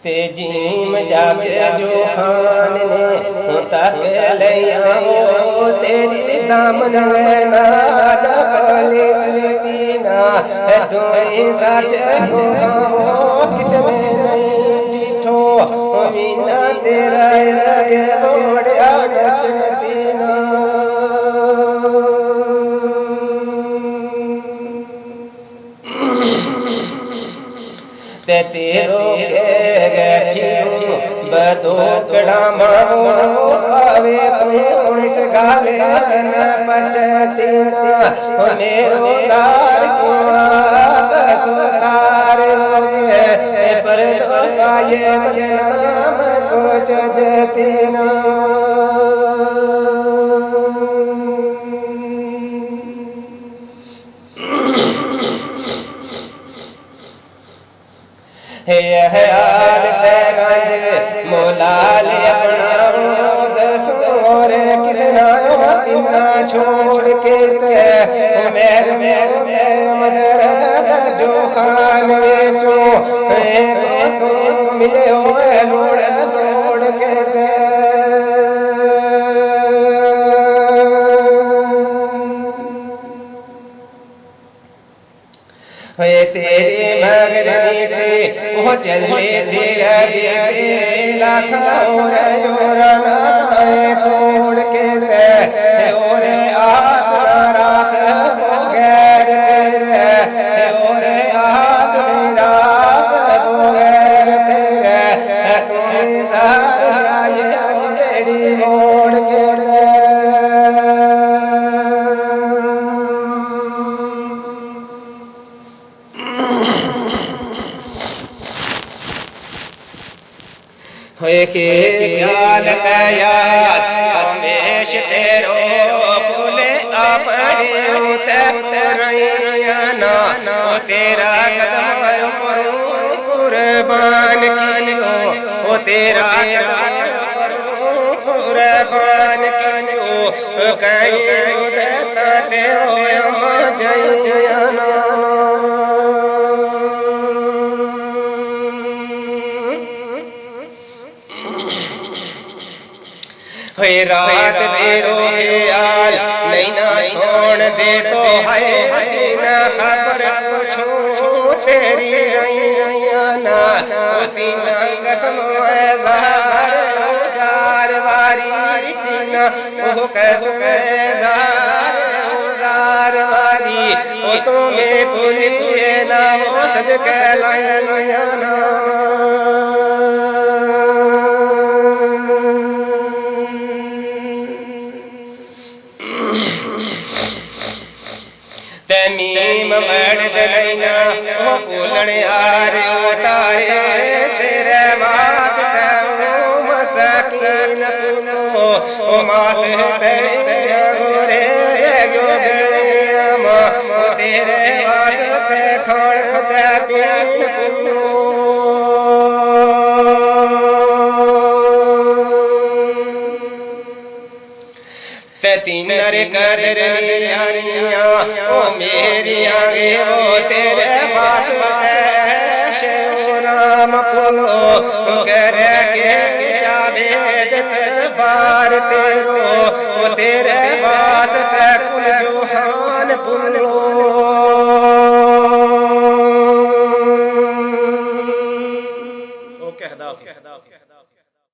तेजीम जाके जो खान ने तक लिया वो तेरी दामन नाल पले चीना तो सच को किसने नहीं डिठो मीना तेरा लगे लोड़िया नचतीना ते तेरो बदोकड़ा मारो आवे पुलिस गाले न पचतीना मेरो सार सुतार पर ये नाम को जतीना हे हयाल तेरंज मोलाल अपना दसोर किसना तिना छोड़ के ते मेर मदर जो खान वेचो मिले हो लोड़ के ते तेरे मगरनी थे वो चले सिर लाख और तोड़ के और आस रास गैर तेरे और आस रास गैर तेरे तुम्हें सारी बेड़ी मोड़ के होए के ख्याल याद हमेश तेरो फूले अपने उतरैना तेरा कदम कुर्बान कियो ओ तेरा कदम कुर्बान कियो कहीं उदते हो जयना रात तेरो ख्याल नैना सोन दे तो है ना खबर पूछो तेरी ना तीना कसम जार वारी तीना ओ कसम जार वारी ओ तुम्हें भूलिए ना वो सद कहलाना तमीम मर्द नैना वो कुलण यार उतारे तेरे वास्ते ओ मसाकिन पुनो ओ मास तेरे गोरे गोगड़ियां तेरे वास्ते खोलते पीन पुनो तीन कदर यारियां ओ मेरी आगे वो तेरे पास राम पुलो कर के जावेद बार तेरो वो तेरे पास कुल जोहान पुलो ओके